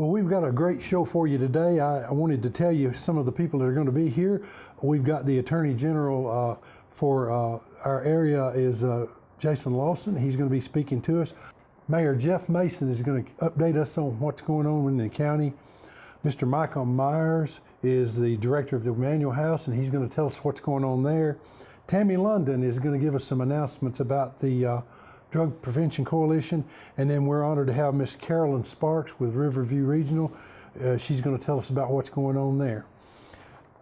Well, we've got a great show for you today. I wanted to tell you some of the people that are going to be here. We've got the Attorney General for our area is Jason Lawson. He's going to be speaking to us. Mayor Jeff Mason is going to update us on what's going on in the county. Mr. Michael Myers is the director of the Manual House, and he's going to tell us what's going on there. Tammy London is going to give us some announcements about the Drug Prevention Coalition, and then we're honored to have Miss Carolyn Sparks with Riverview Regional. She's going to tell us about what's going on there.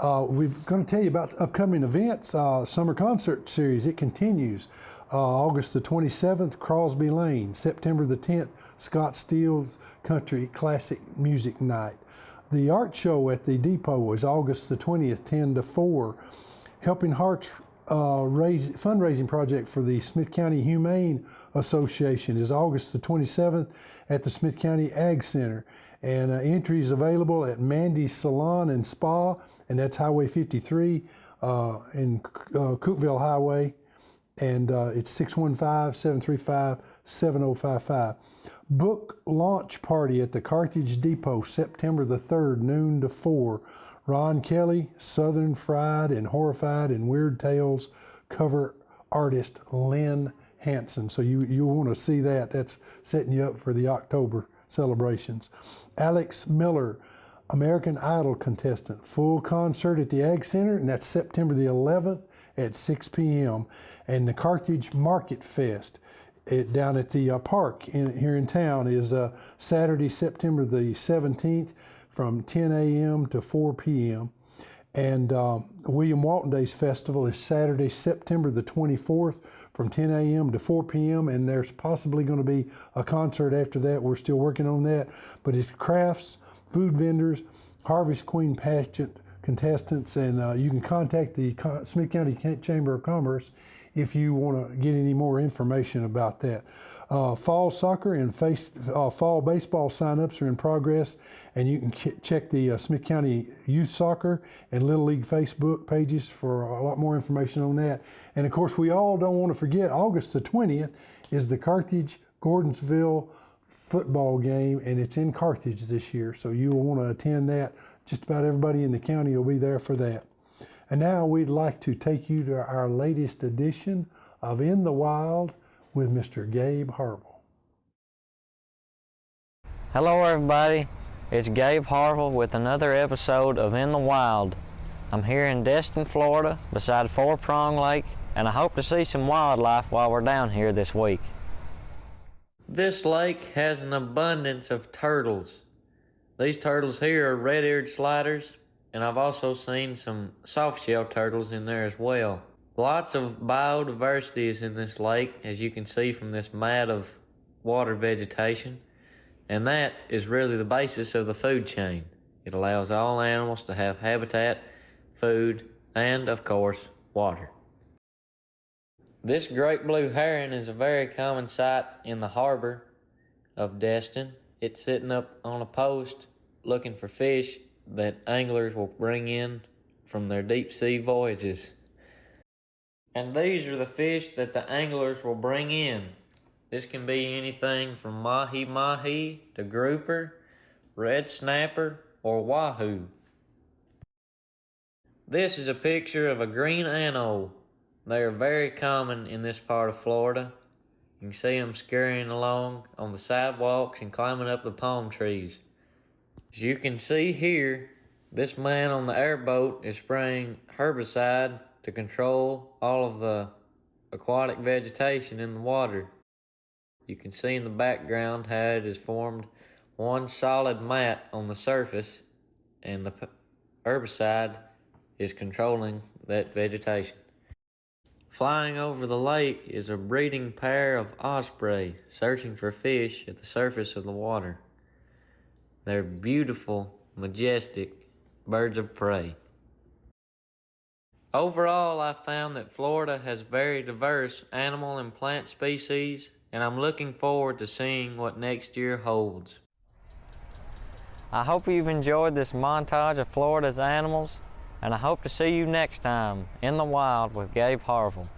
We're going to tell you about upcoming events. Summer Concert Series, it continues. August the 27th, Crosby Lane. September the 10th, Scott Steele's Country Classic Music Night. The art show at the Depot is August the 20th, 10 to 4. Helping Hearts fundraising project for the Smith County Humane Association is August the 27th at the Smith County Ag Center. And entries available at Mandy's Salon and Spa, and that's Highway 53 in Cookeville Highway. And it's 615-735-7055. Book launch party at the Carthage Depot, September the 3rd, noon to 4. Ron Kelly, Southern Fried and Horrified and Weird Tales cover artist Lynn Hanson. So you want to see that. That's setting you up for the October celebrations. Alex Miller, American Idol contestant, full concert at the Ag Center, and that's September the 11th at 6 p.m. And the Carthage Market Fest down at the park here in town is Saturday, September the 17th from 10 a.m. to 4 p.m. And William Walton Days Festival is Saturday, September the 24th from 10 a.m. to 4 p.m. And there's possibly going to be a concert after that. We're still working on that. But it's crafts, food vendors, Harvest Queen pageant contestants, and you can contact the Smith County Chamber of Commerce if you want to get any more information about that. Fall soccer and fall baseball signups are in progress, and you can check the Smith County Youth Soccer and Little League Facebook pages for a lot more information on that. And of course, we all don't want to forget August the 20th is the Carthage Gordonsville football game, and it's in Carthage this year, so you'll want to attend that. Just about everybody in the county will be there for that. And now we'd like to take you to our latest edition of In the Wild with Mr. Gabe Harville. Hello everybody, it's Gabe Harville with another episode of In the Wild. I'm here in Destin, Florida, beside Four Prong Lake, and I hope to see some wildlife while we're down here this week. This lake has an abundance of turtles. These turtles here are red-eared sliders, and I've also seen some soft-shell turtles in there as well. Lots of biodiversity is in this lake, as you can see from this mat of water vegetation, and that is really the basis of the food chain. It allows all animals to have habitat, food, and, of course, water. This great blue heron is a very common sight in the harbor of Destin. It's sitting up on a post looking for fish that anglers will bring in from their deep sea voyages. And these are the fish that the anglers will bring in. This can be anything from mahi-mahi to grouper, red snapper, or wahoo. This is a picture of a green anole. They are very common in this part of Florida. You can see them scurrying along on the sidewalks and climbing up the palm trees. As you can see here, this man on the airboat is spraying herbicide to control all of the aquatic vegetation in the water. You can see in the background how it has formed one solid mat on the surface, and the herbicide is controlling that vegetation. Flying over the lake is a breeding pair of osprey searching for fish at the surface of the water. They're beautiful, majestic birds of prey. Overall, I found that Florida has very diverse animal and plant species, and I'm looking forward to seeing what next year holds. I hope you've enjoyed this montage of Florida's animals, and I hope to see you next time in the wild with Gabe Harville.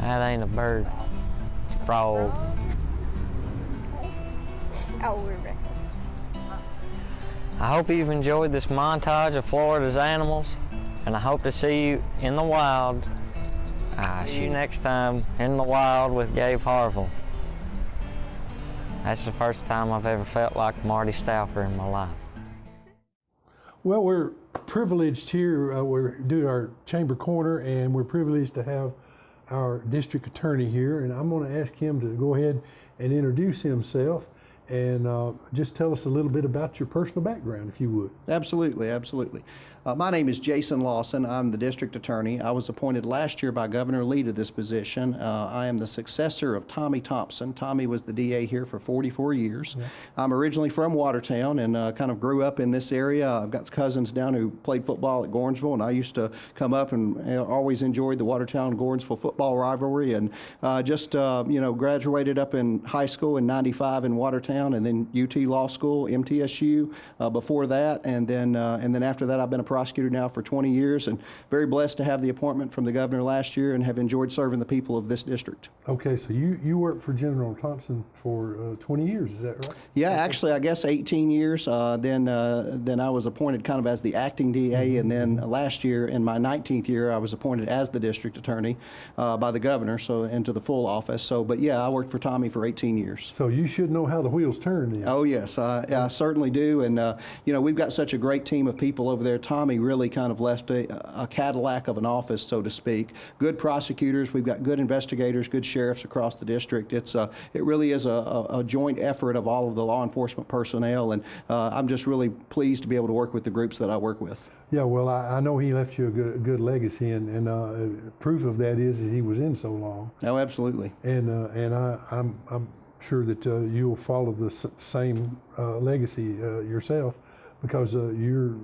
That ain't a bird. It's a frog. Oh, we're back. I hope you've enjoyed this montage of Florida's animals, and I hope to see you in the wild. See you next time in the wild with Gabe Harville. That's the first time I've ever felt like Marty Stauffer in my life. Well, we're privileged here. We're doing our chamber corner, and we're privileged to have our district attorney here. And I'm going to ask him to go ahead and introduce himself and just tell us a little bit about your personal background, if you would. Absolutely, absolutely. My name is Jason Lawson. I'm the district attorney. I was appointed last year by Governor Lee to this position. I am the successor of Tommy Thompson. Tommy was the DA here for 44 years. Yeah. I'm originally from Watertown and kind of grew up in this area. I've got cousins down who played football at Gordonsville, and I used to come up and always enjoyed the Watertown-Gordonsville football rivalry, and just graduated up in high school in '95 in Watertown, and then UT Law School, MTSU before that, and then after that I've been a prosecutor now for 20 years, and very blessed to have the appointment from the governor last year and have enjoyed serving the people of this district. Okay, so you worked for General Thompson for 20 years, is that right? Yeah, okay. Actually I guess 18 years. Then I was appointed kind of as the acting DA, and then last year in my 19th year I was appointed as the district attorney by the governor, so into the full office. So, but yeah, I worked for Tommy for 18 years. So you should know how the wheels turn then. Oh yes, I certainly do, and we've got such a great team of people over there. Tommy really kind of left a Cadillac of an office, so to speak. Good prosecutors, we've got good investigators, good sheriffs across the district. It really is a joint effort of all of the law enforcement personnel, and I'm just really pleased to be able to work with the groups that I work with. Yeah, well, I know he left you a good legacy, and proof of that is that he was in so long. Oh, absolutely. And I'm sure that you'll follow the same legacy yourself, because you're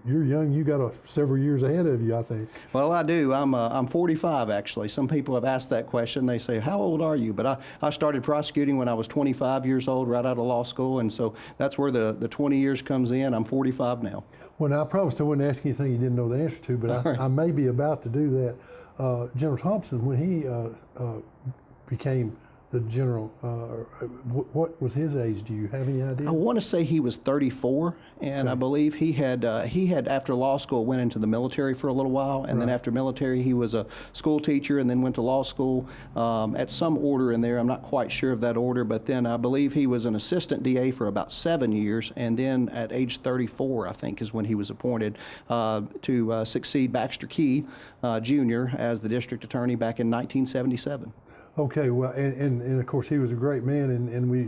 young. You got several years ahead of you, I think. Well, I do. I'm 45 actually. Some people have asked that question. They say, "How old are you?" But I started prosecuting when I was 25 years old, right out of law school, and so that's where the 20 years comes in. I'm 45 now. Well, now, I promised I wouldn't ask anything you didn't know the answer to, but I may be about to do that. General Thompson, when he became the general, what was his age? Do you have any idea? I want to say he was 34, and I believe he had after law school went into the military for a little while, and then after military he was a school teacher, and then went to law school at some order in there. I'm not quite sure of that order, but then I believe he was an assistant DA for about 7 years, and then at age 34, I think, is when he was appointed to succeed Baxter Key Jr. as the district attorney back in 1977. Okay, well, and of course he was a great man, and we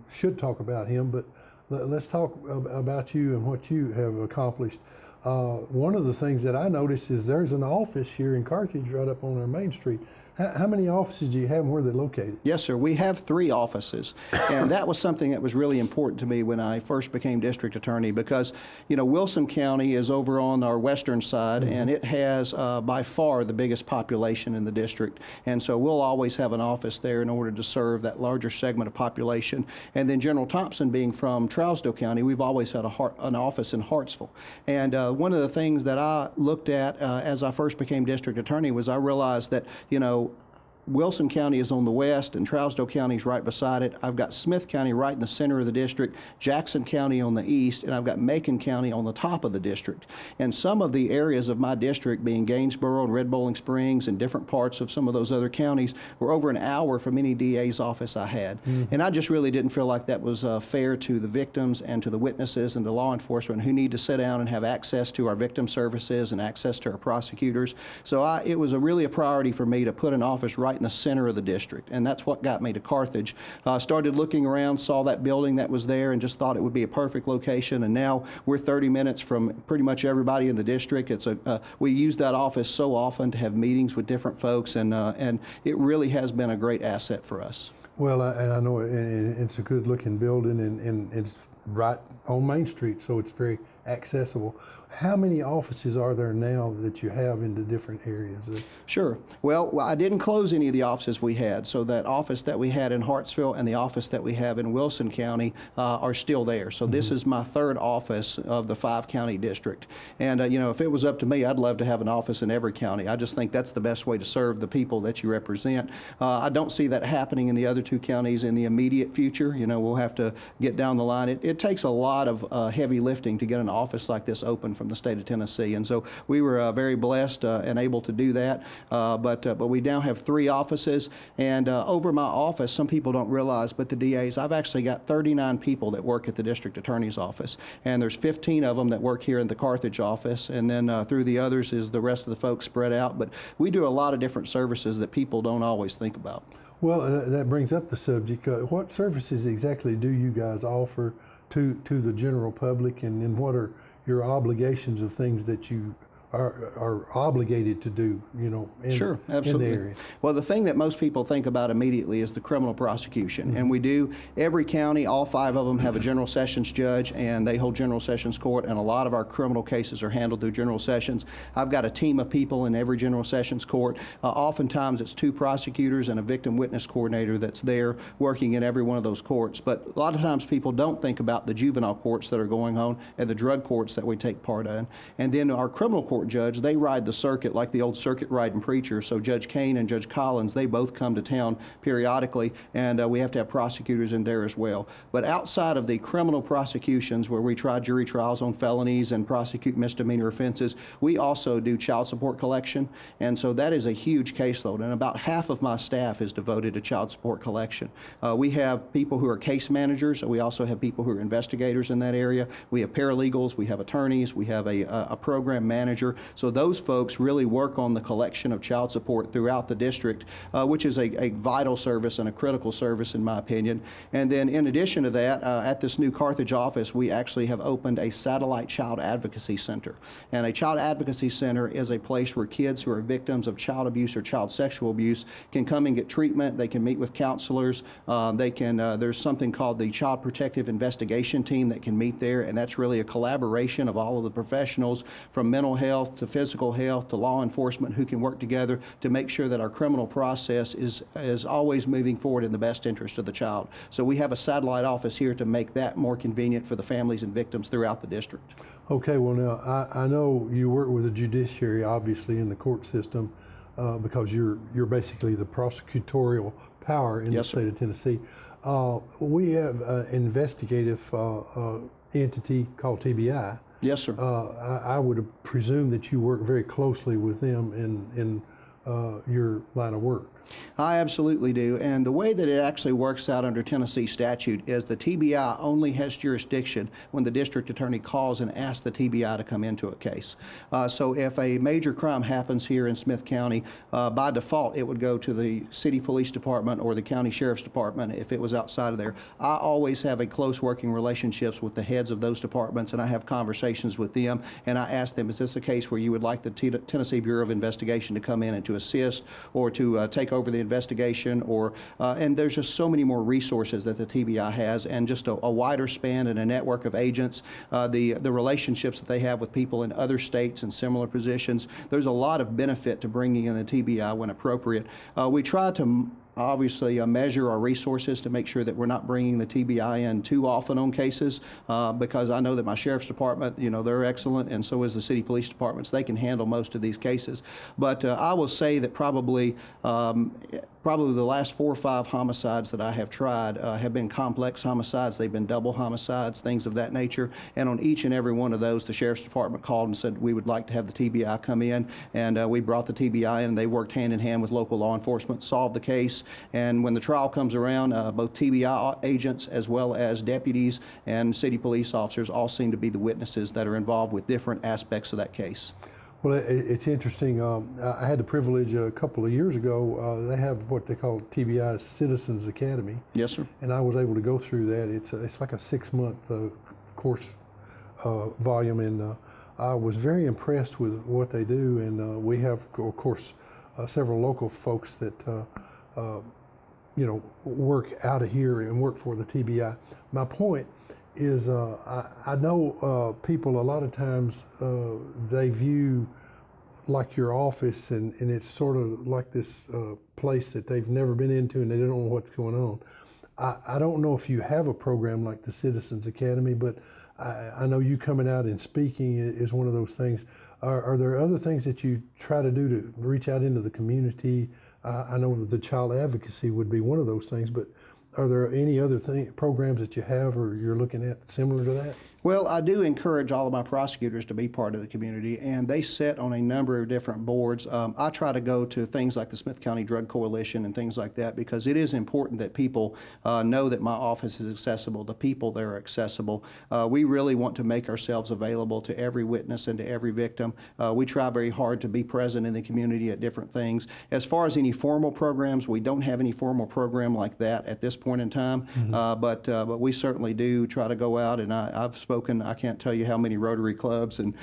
should talk about him, but let's talk about you and what you have accomplished. One of the things that I noticed is there's an office here in Carthage right up on our main street. How many offices do you have and where they're located? Yes, sir. We have 3 offices, and that was something that was really important to me when I first became district attorney, because, Wilson County is over on our western side, and it has by far the biggest population in the district, and so we'll always have an office there in order to serve that larger segment of population. And then General Thompson being from Trousdale County, we've always had an office in Hartsville. And one of the things that I looked at as I first became district attorney was I realized that, Wilson County is on the west and Trousdale County is right beside it. I've got Smith County right in the center of the district, Jackson County on the east, and I've got Macon County on the top of the district. And some of the areas of my district, being Gainesboro and Red Bowling Springs and different parts of some of those other counties, were over an hour from any DA's office I had. And I just really didn't feel like that was fair to the victims and to the witnesses and to law enforcement who need to sit down and have access to our victim services and access to our prosecutors. So it was really a priority for me to put an office right in the center of the district, and that's what got me to Carthage. Started looking around, saw that building that was there, and just thought it would be a perfect location. And now we're 30 minutes from pretty much everybody in the district. We use that office so often to have meetings with different folks, and it really has been a great asset for us. Well, and I know it's a good-looking building, and it's right on Main Street, so it's very accessible. How many offices are there now that you have in the different areas? Sure. Well, I didn't close any of the offices we had, so that office that we had in Hartsville and the office that we have in Wilson County are still there. So this is my third office of the 5-county district. And, if it was up to me, I'd love to have an office in every county. I just think that's the best way to serve the people that you represent. I don't see that happening in the other 2 counties in the immediate future. We'll have to get down the line. It takes a lot of heavy lifting to get an office like this open from the state of Tennessee, and so we were very blessed and able to do that. But we now have 3 offices, and over my office, some people don't realize, but the DAs, I've actually got 39 people that work at the district attorney's office, and there's 15 of them that work here in the Carthage office, and then through the others is the rest of the folks spread out. But we do a lot of different services that people don't always think about. Well, that brings up the subject. What services exactly do you guys offer to the general public, and then what are your obligations of things that you are obligated to do, Sure, absolutely. in the area? Well, the thing that most people think about immediately is the criminal prosecution. And we do, every county, all 5 of them have a general sessions judge, and they hold general sessions court, and a lot of our criminal cases are handled through general sessions. I've got a team of people in every general sessions court. Oftentimes it's 2 prosecutors and a victim witness coordinator that's there working in every one of those courts. But a lot of times people don't think about the juvenile courts that are going on and the drug courts that we take part in. And then our criminal court judge, they ride the circuit like the old circuit riding preacher. So Judge Kane and Judge Collins, they both come to town periodically, and we have to have prosecutors in there as well. But outside of the criminal prosecutions where we try jury trials on felonies and prosecute misdemeanor offenses, we also do child support collection. And so that is a huge caseload, and about half of my staff is devoted to child support collection. We have people who are case managers. We also have people who are investigators in that area. We have paralegals, we have attorneys, we have a program manager. So those folks really work on the collection of child support throughout the district, which is a vital service and a critical service in my opinion. And then in addition to that, at this new Carthage office, we actually have opened a satellite child advocacy center. And a child advocacy center is a place where kids who are victims of child abuse or child sexual abuse can come and get treatment. They can meet with counselors. There's something called the Child Protective Investigation Team that can meet there, and that's really a collaboration of all of the professionals from mental health to physical health to law enforcement who can work together to make sure that our criminal process is always moving forward in the best interest of the child. So we have a satellite office here to make that more convenient for the families and victims throughout the district. Okay, well now I know you work with the judiciary, obviously, in the court system, because you're basically the prosecutorial power in the state of Tennessee. We have an investigative entity called TBI. Yes, sir. I would presume that you work very closely with them in your line of work. I absolutely do. And the way that it actually works out under Tennessee statute is the TBI only has jurisdiction when the district attorney calls and asks the TBI to come into a case. So if a major crime happens here in Smith County, by default, it would go to the city police department or the county sheriff's department if it was outside of there. I always have a close working relationships with the heads of those departments, and I have conversations with them, and I ask them, is this a case where you would like the Tennessee Bureau of Investigation to come in and to assist or to take over the investigation, or and there's just so many more resources that the TBI has, and just a wider span and a network of agents, the relationships that they have with people in other states in similar positions. There's a lot of benefit to bringing in the TBI when appropriate. We try to obviously measure our resources to make sure that we're not bringing the TBI in too often on cases, because I know that my sheriff's department, they're excellent, and so is the city police departments. They can handle most of these cases. But I will say that probably the last 4 or 5 homicides that I have tried have been complex homicides. They've been double homicides, things of that nature. And on each and every one of those, the sheriff's department called and said, we would like to have the TBI come in. And we brought the TBI in, and they worked hand in hand with local law enforcement, solved the case. And when the trial comes around, both TBI agents as well as deputies and city police officers all seem to be the witnesses that are involved with different aspects of that case. Well, it's interesting. I had the privilege a couple of years ago. They have what they call Tbi Citizens Academy. Yes, sir. And I was able to go through that. It's like a 6-month course volume, and I was very impressed with what they do. And we have, of course, several local folks that work out of here and work for the TBI. My point is I know people a lot of times they view like your office and it's sort of like this place that they've never been into and they don't know what's going on. I don't know if you have a program like the Citizens Academy, but I know you coming out and speaking is one of those things. Are there other things that you try to do to reach out into the community? I know that the child advocacy would be one of those things, but are there any other programs that you have or you're looking at similar to that? Well, I do encourage all of my prosecutors to be part of the community, and they sit on a number of different boards. I try to go to things like the Smith County Drug Coalition and things like that because it is important that people know that my office is accessible, the people there are accessible. We really want to make ourselves available to every witness and to every victim. We try very hard to be present in the community at different things. As far as any formal programs, we don't have any formal program like that at this point in time, but we certainly do try to go out, and I've spoken, I can't tell you how many Rotary clubs and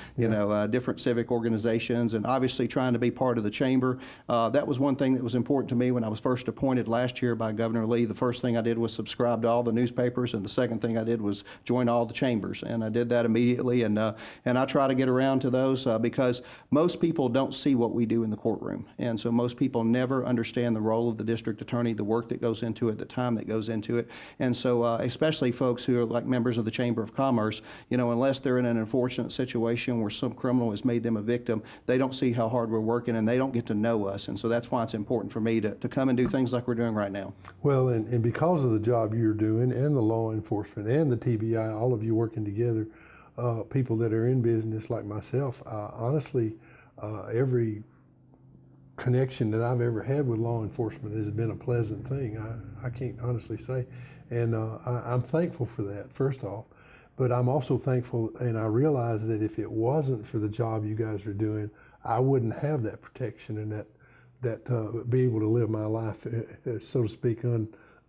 different civic organizations, and obviously trying to be part of the chamber. That was one thing that was important to me when I was first appointed last year by Governor Lee. The first thing I did was subscribe to all the newspapers, and the second thing I did was join all the chambers, and I did that immediately, and I try to get around to those because most people don't see what we do in the courtroom, and so most people never understand the role of the district attorney, the work that goes into it, the time that goes into it, and so especially folks who are like members of the Chamber of Commerce, unless they're in an unfortunate situation where some criminal has made them a victim, they don't see how hard we're working and they don't get to know us. And so that's why it's important for me to come and do things like we're doing right now. Well, and because of the job you're doing and the law enforcement and the TBI, all of you working together, people that are in business like myself, honestly, every connection that I've ever had with law enforcement has been a pleasant thing. I can't honestly say. And I'm thankful for that, first off. But I'm also thankful, and I realize that if it wasn't for the job you guys are doing, I wouldn't have that protection and that be able to live my life, so to speak,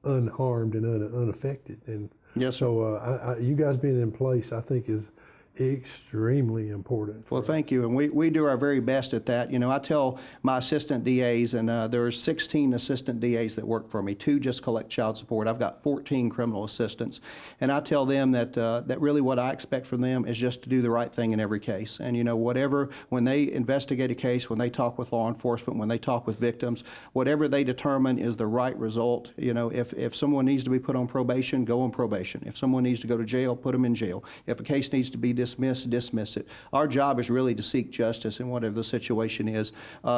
unharmed and unaffected. And yes, so you guys being in place, I think, is extremely important. Well, thank you, and we do our very best at that. I tell my assistant DAs, and there are 16 assistant DAs that work for me. 2 just collect child support. I've got 14 criminal assistants, and I tell them that really what I expect from them is just to do the right thing in every case. And whatever, when they investigate a case, when they talk with law enforcement, when they talk with victims, whatever they determine is the right result. If someone needs to be put on probation, go on probation. If someone needs to go to jail, put them in jail. If a case needs to be dismiss it. Our job is really to seek justice in whatever the situation is.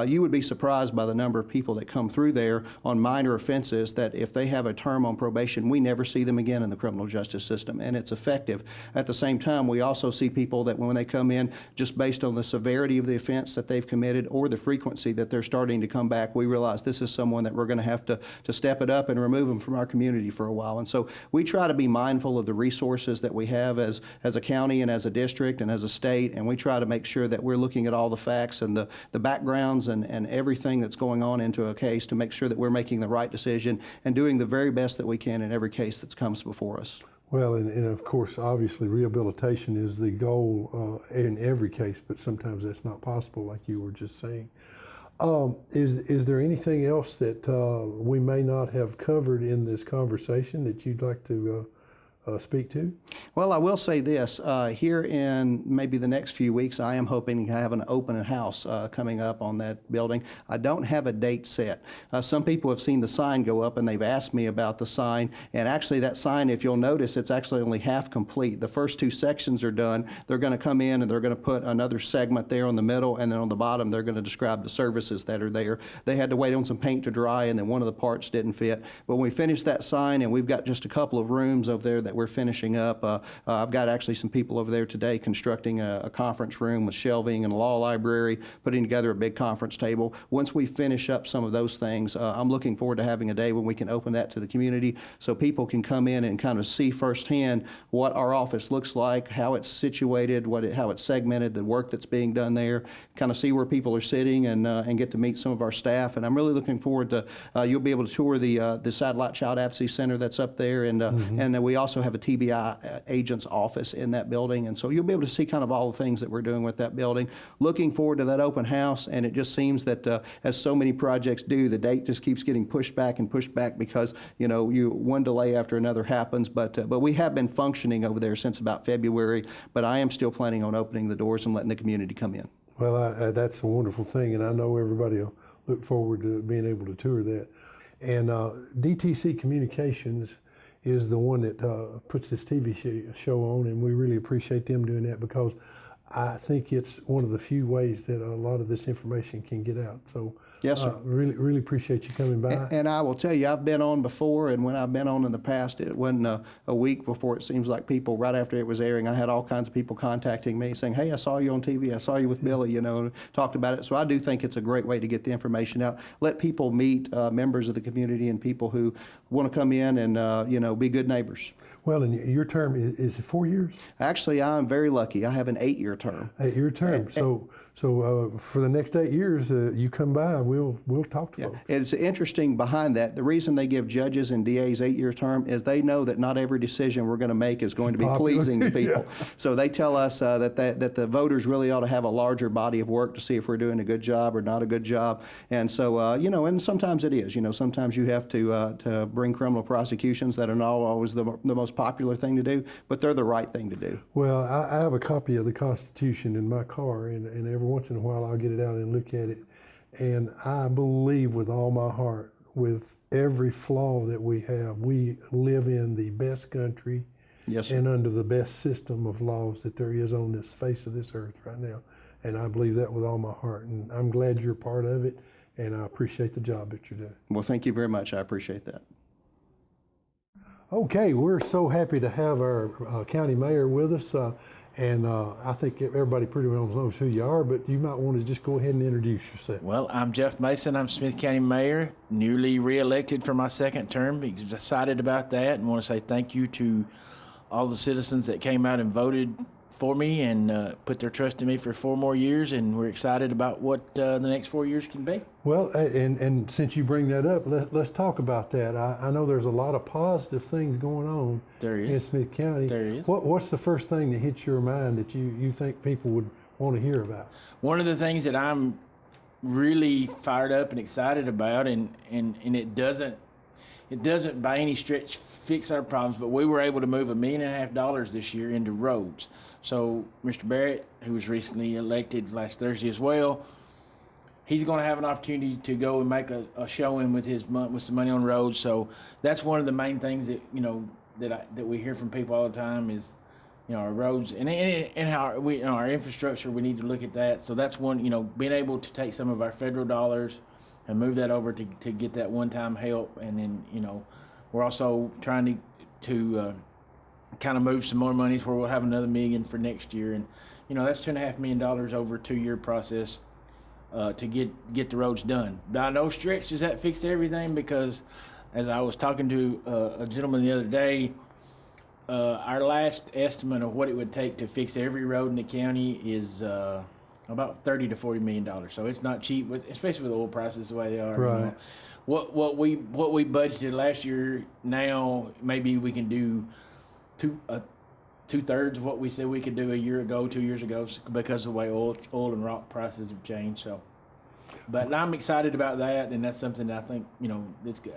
You would be surprised by the number of people that come through there on minor offenses that if they have a term on probation, we never see them again in the criminal justice system, and it's effective. At the same time, we also see people that when they come in, just based on the severity of the offense that they've committed or the frequency that they're starting to come back, we realize this is someone that we're going to have to step it up and remove them from our community for a while. And so we try to be mindful of the resources that we have as a county and as a district and as a state, and we try to make sure that we're looking at all the facts and the backgrounds and everything that's going on into a case to make sure that we're making the right decision and doing the very best that we can in every case that comes before us. Well, and of course, obviously, rehabilitation is the goal in every case, but sometimes that's not possible, like you were just saying. Is there anything else that we may not have covered in this conversation that you'd like to speak to? Well, I will say this. Here in maybe the next few weeks, I am hoping to have an open house coming up on that building. I don't have a date set. Some people have seen the sign go up and they've asked me about the sign. And actually that sign, if you'll notice, it's actually only half complete. The first 2 sections are done. They're going to come in and they're going to put another segment there on the middle, and then on the bottom they're going to describe the services that are there. They had to wait on some paint to dry, and then one of the parts didn't fit. But when we finish that sign, and we've got just a couple of rooms over there that we're finishing up. I've got actually some people over there today constructing a conference room with shelving and a law library, putting together a big conference table. Once we finish up some of those things, I'm looking forward to having a day when we can open that to the community so people can come in and kind of see firsthand what our office looks like, how it's situated, how it's segmented, the work that's being done there, kind of see where people are sitting and get to meet some of our staff. And I'm really looking forward to, you'll be able to tour the Satellite Child Advocacy Center that's up there, and we also have a TBI agent's office in that building, and so you'll be able to see kind of all the things that we're doing with that building. Looking forward to that open house, and it just seems that as so many projects do, the date just keeps getting pushed back and pushed back because one delay after another happens. But we have been functioning over there since about February. But I am still planning on opening the doors and letting the community come in. Well, that's a wonderful thing, and I know everybody will look forward to being able to tour that. And DTC Communications is the one that puts this TV show on, and we really appreciate them doing that because I think it's one of the few ways that a lot of this information can get out. So yes, sir. Really appreciate you coming by. And I will tell you, I've been on before, and when I've been on in the past, it wasn't a week before it seems like people, right after it was airing, I had all kinds of people contacting me saying, hey, I saw you on TV, I saw you with Billy, talked about it. So I do think it's a great way to get the information out, let people meet members of the community and people who want to come in and, be good neighbors. Well, and your term, is it 4 years? Actually, I'm very lucky. I have an 8-year term. 8-year term. So for the next 8 years, you come by, we'll talk to folks. It's interesting behind that. The reason they give judges and DAs 8-year term is they know that not every decision we're going to make is going to be pleasing to people. Yeah. So they tell us that the voters really ought to have a larger body of work to see if we're doing a good job or not a good job. And so, and sometimes it is. Sometimes you have to bring criminal prosecutions that are not always the most popular thing to do, but they're the right thing to do. Well, I have a copy of the Constitution in my car, and every once in a while I'll get it out and look at it. And I believe with all my heart, with every flaw that we have, we live in the best country. Yes, sir. And under the best system of laws that there is on this face of this earth right now. And I believe that with all my heart. And I'm glad you're part of it, and I appreciate the job that you're doing. Well, thank you very much. I appreciate that. Okay, we're so happy to have our county mayor with us. And I think everybody pretty well knows who you are, but you might want to just go ahead and introduce yourself. Well, I'm Jeff Mason. I'm Smith County Mayor, newly re-elected for my second term. Excited about that and want to say thank you to all the citizens that came out and voted for me and put their trust in me for 4 more years, and we're excited about what the next 4 years can be. Well, and since you bring that up, let's talk about that. I know there's a lot of positive things going on in Smith County. There is. What's the first thing that hits your mind that you think people would want to hear about? One of the things that I'm really fired up and excited about, and it doesn't by any stretch fix our problems, but we were able to move $1.5 million this year into roads. So Mr. Barrett, who was recently elected last Thursday as well, he's going to have an opportunity to go and make a showing with some money on roads. So that's one of the main things that that we hear from people all the time is our roads and how our infrastructure. We need to look at that. So that's one, being able to take some of our federal dollars and move that over to get that one-time help. And then, we're also trying to kind of move some more monies where we'll have another $1 million for next year. And, that's $2.5 million over a 2-year process to get the roads done. By no stretch does that fix everything, because as I was talking to a gentleman the other day, our last estimate of what it would take to fix every road in the county is about $30 to $40 million. So it's not cheap, especially with oil prices the way they are. Right. What we budgeted last year, now maybe we can do two-thirds of what we said we could do 2 years ago, because of the way oil and rock prices have changed. So, but I'm excited about that, and that's something that I think that's good.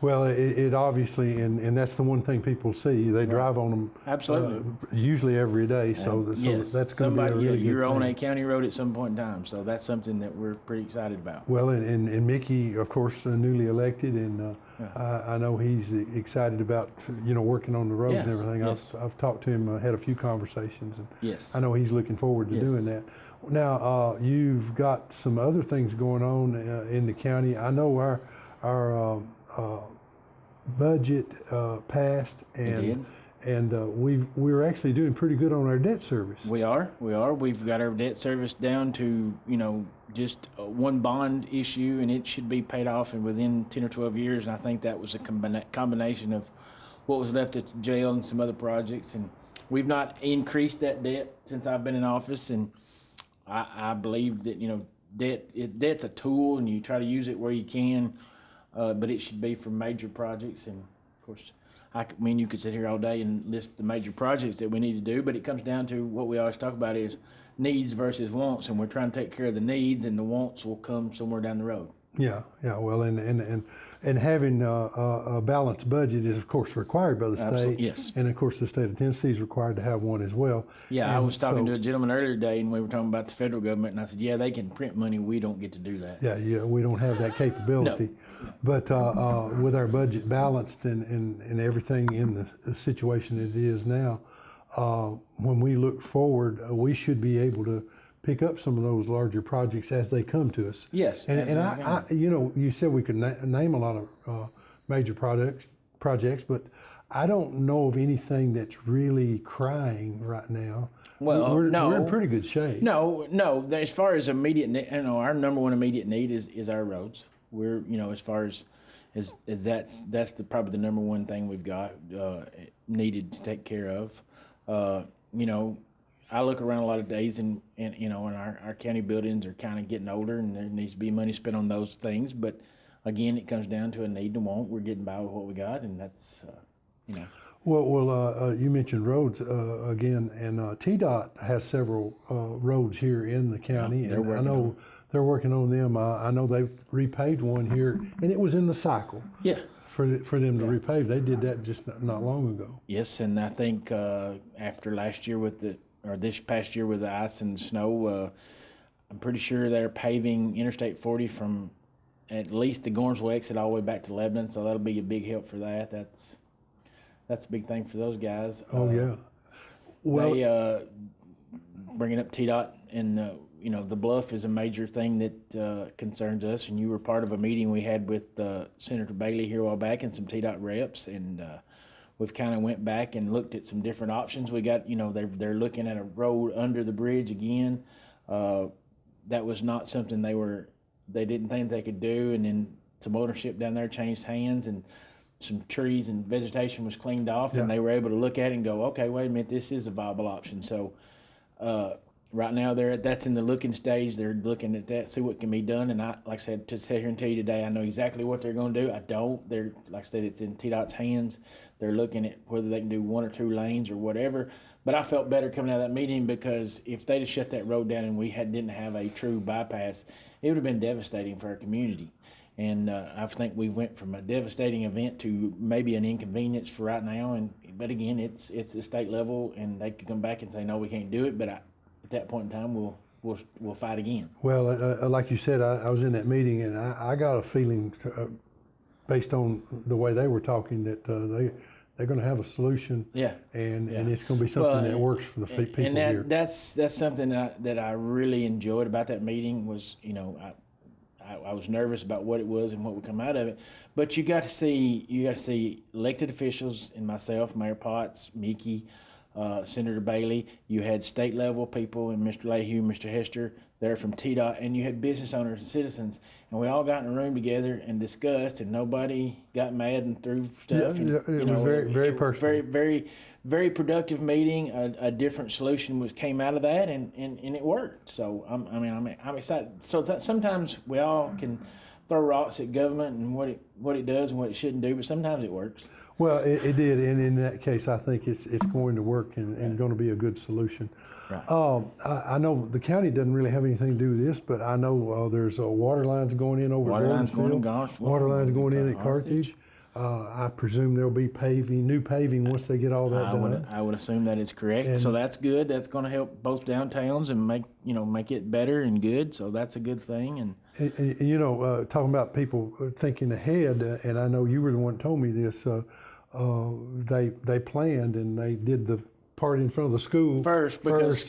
Well, it obviously, and that's the one thing people see. They drive on them absolutely, usually every day. So yes, that's going to be a really good you're on thing. a county road at some point in time. So that's something that we're pretty excited about. Well, and Mickey, of course, newly elected, and I know he's excited about working on the roads and everything. Yes. I've talked to him, had a few conversations, and yes, I know he's looking forward to doing that. Now, you've got some other things going on in the county. I know our budget passed, and we're actually doing pretty good on our debt service. We are. We've got our debt service down to just one bond issue, and it should be paid off within 10 or 12 years. And I think that was a combination of what was left at the jail and some other projects. And we've not increased that debt since I've been in office. And I believe that debt's a tool, and you try to use it where you can. But it should be for major projects, and of course, mean, you could sit here all day and list the major projects that we need to do, but it comes down to what we always talk about is needs versus wants, and we're trying to take care of the needs, and the wants will come somewhere down the road. Yeah. Well, and having a balanced budget is of course required by the state. Absolutely, yes. And of course the state of Tennessee is required to have one as well. Yeah, and I was talking to a gentleman earlier today, and we were talking about the federal government, and I said, yeah, they can print money. We don't get to do that. Yeah, we don't have that capability. No. But with our budget balanced and everything in the situation it is now, when we look forward, we should be able to pick up some of those larger projects as they come to us. Yes. And I you said we could name a lot of major projects, but I don't know of anything that's really crying right now. Well, we're no. We're in pretty good shape. No. As far as immediate need, our number one immediate need is our roads. We're, as far as that's probably the number one thing we've got needed to take care of. I look around a lot of days and our county buildings are kind of getting older, and there needs to be money spent on those things. But again, it comes down to a need and want. We're getting by with what we got, and that's, Well, you mentioned roads again, and TDOT has several roads here in the county, Yeah, and I know they're working on them. I know they've repaved one here, and it was in the cycle. Yeah. For them to repave, they did that just not long ago. Yes, and I think after last year this past year with the ice and the snow, I'm pretty sure they're paving Interstate 40 from at least the Gordonsville exit all the way back to Lebanon, so that'll be a big help for that. That's a big thing for those guys. Oh yeah. Well, they bringing up TDOT and the bluff is a major thing that concerns us. And you were part of a meeting we had with Senator Bailey here a while back and some TDOT reps, and we've kind of went back and looked at some different options. We got, they're looking at a road under the bridge again. That was not something they didn't think they could do. And then some ownership down there changed hands, and some trees and vegetation was cleaned off, and they were able to look at it and go, okay, wait a minute, this is a viable option. So right now that's in the looking stage. They're looking at that, see what can be done. And I, like I said, to sit here and tell you today, I know exactly what they're going to do. I don't. They're, like I said, it's in TDOT's hands. They're looking at whether they can do 1 or 2 lanes or whatever. But I felt better coming out of that meeting, because if they'd have shut that road down and we didn't have a true bypass, it would have been devastating for our community. And I think we went from a devastating event to maybe an inconvenience for right now. But again, it's the state level, and they could come back and say, no, we can't do it. But at that point in time, we'll fight again. Well, like you said, I was in that meeting, and I got a feeling, based on the way they were talking, that they're going to have a solution. Yeah. And it's going to be something that works for the people and here. That's something that I really enjoyed about that meeting was, I was nervous about what it was and what would come out of it, but you got to see elected officials and myself, Mayor Potts, Mickey, Senator Bailey. You had state level people and Mr. Lahue, Mr. Hester, there from TDOT, and you had business owners and citizens, and we all got in a room together and discussed, and nobody got mad and threw stuff. Yeah, it was very personal. Very, very, very productive meeting. A different solution came out of that, and it worked. So I'm excited. So sometimes we all can throw rocks at government and what it does and what it shouldn't do, but sometimes it works. Well, it did, and in that case, I think it's going to work and going to be a good solution. Right. I know the county doesn't really have anything to do with this, but I know there's water lines going in over Gordonsville. Water lines going in at Carthage. I presume there'll be new paving once they get all that done. I would assume that is correct. So that's good. That's going to help both downtowns and make it better and good. So that's a good thing. And talking about people thinking ahead, and I know you were the one that told me this. They planned and they did the part in front of the school first because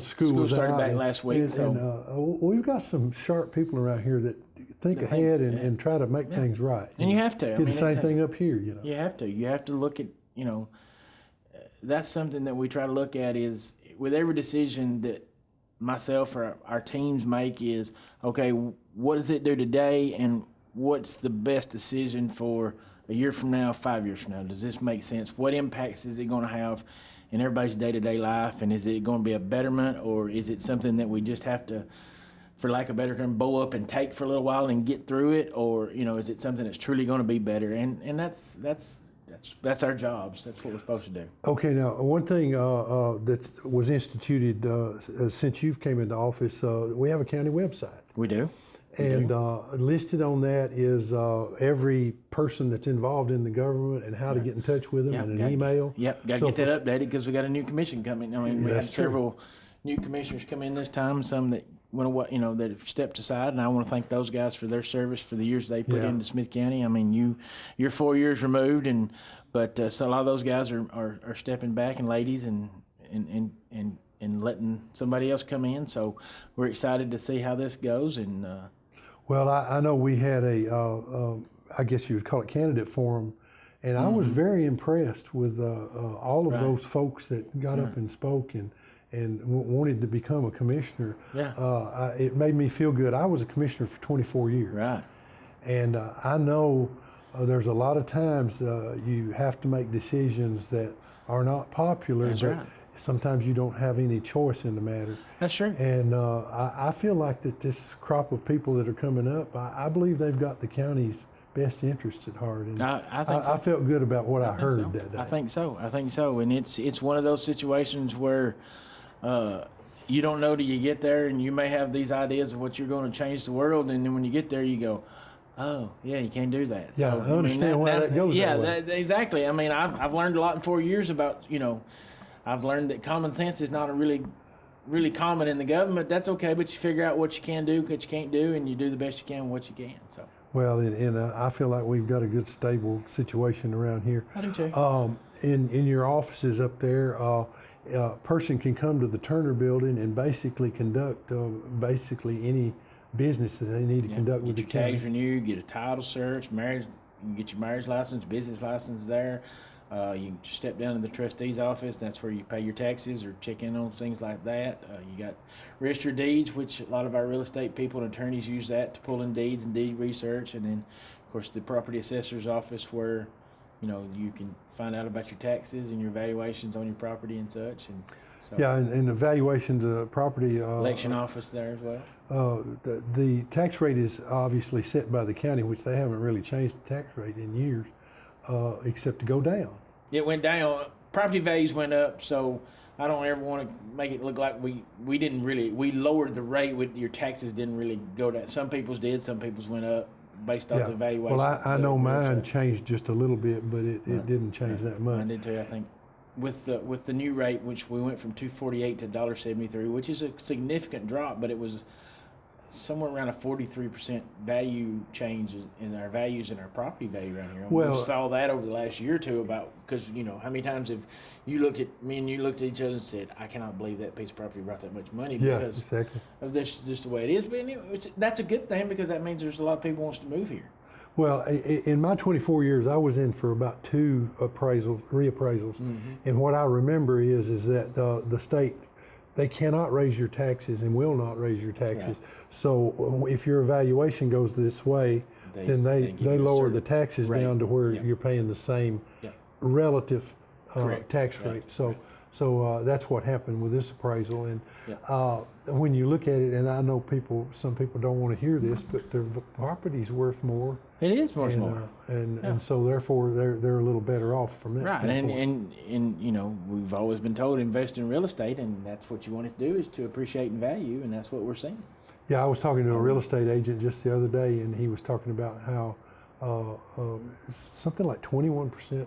school was started out back last week. We've got some sharp people around here that think ahead and try to make things right. And you have to. Did the same thing up here, You have to. You have to look at, that's something that we try to look at is with every decision that myself or our teams make is, okay, what does it do today and what's the best decision for a year from now, 5 years from now? Does this make sense? What impacts is it going to have in everybody's day-to-day life? And is it going to be a betterment, or is it something that we just have to, for lack of a better term, bow up and take for a little while and get through it? Or, is it something that's truly going to be better? And that's That's our jobs. That's what we're supposed to do. Okay, now one thing that was instituted since you've came into office, we have a county website. We do. And listed on that is every person that's involved in the government and how to get in touch with them, and an email. Yep, got to get that updated because we got a new commission coming. I mean, we had several new commissioners come in this time, some that went away, that have stepped aside, and I want to thank those guys for their service for the years they put into Smith County. I mean, you're 4 years removed, but so a lot of those guys are stepping back, and ladies, and letting somebody else come in. So we're excited to see how this goes. And well, I know we had I guess you would call it candidate forum, and I was very impressed with all of those folks that got up and spoke and wanted to become a commissioner. Yeah. It made me feel good. I was a commissioner for 24 years. Right. And I know there's a lot of times you have to make decisions that are not popular. That's but right. Sometimes you don't have any choice in the matter. That's true. And I feel like that this crop of people that are coming up, I believe they've got the county's best interests at heart. And I think so. I felt good about what I heard that day. I think so. And it's one of those situations where you don't know till you get there, and you may have these ideas of what you're going to change the world, and then when you get there, you go, oh, yeah, you can't do that. Yeah, so, I understand why that goes that way. Yeah, exactly. I mean, I've learned a lot in 4 years about, I've learned that common sense is not a really common in the government. That's okay, but you figure out what you can do, what you can't do, and you do the best you can with what you can. So. Well, and I feel like we've got a good, stable situation around here. I do too. In your offices up there, a person can come to the Turner Building and basically conduct any business that they need to conduct with the county. Get your tags renewed, get a title search, you can get your marriage license, business license there. You can step down to the trustee's office. That's where you pay your taxes or check in on things like that. You got register deeds, which a lot of our real estate people and attorneys use that to pull in deeds and deed research. And then, of course, the property assessor's office where, you can find out about your taxes and your valuations on your property and such. And so, yeah, and evaluations of property. Election office there as well. The tax rate is obviously set by the county, which they haven't really changed the tax rate in years, except to go down. It went down. Property values went up, so I don't ever want to make it look like we lowered the rate. Your taxes didn't really go down. Some people's did, some people's went up based off the valuation. Well, I know mine changed just a little bit, but it didn't change that much. Mine did too, I think. With the new rate, which we went from $2.48 to $1.73, which is a significant drop, but it was somewhere around a 43% value change in our values and our property value around here. Well, we saw that over the last year or two because how many times have you looked at each other and said, I cannot believe that piece of property brought that much money because exactly. of this, just the way it is. But that's a good thing because that means there's a lot of people who wants to move here. Well, in my 24 years, I was in for about 2 reappraisals, and what I remember is that the state, they cannot raise your taxes and will not raise your taxes. Right. So if your evaluation goes this way, then they lower the taxes down to where you're paying the same relative tax rate. So that's what happened with this appraisal. And when you look at it, and I know some people don't want to hear this, but their property's worth more. It is worth more. And so therefore they're a little better off from that standpoint. And we've always been told invest in real estate, and that's what you want it to do is to appreciate in value, and that's what we're seeing. Yeah, I was talking to a real estate agent just the other day, and he was talking about how something like 21%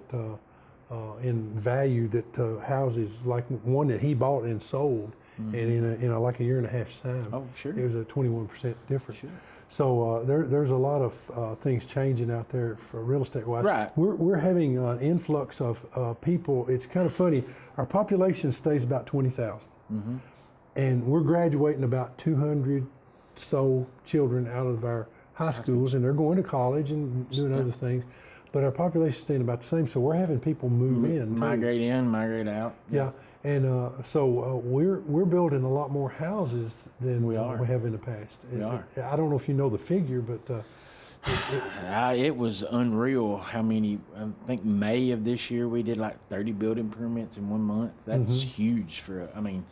in value that houses, like one that he bought and sold, and in like a year and a half's time, it was a 21% difference. Sure. So there's a lot of things changing out there for real estate wise. Right. We're having an influx of people. It's kind of funny. Our population stays about 20,000, and we're graduating about 200 so children out of our high schools, and they're going to college and doing other things. But our population is staying about the same, so we're having people move in, migrate in, migrate out. Yeah, and so we're building a lot more houses than we have in the past. We are. I don't know if you know the figure, but it was unreal how many. I think May of this year we did like 30 building permits in 1 month. That's huge for. I mean,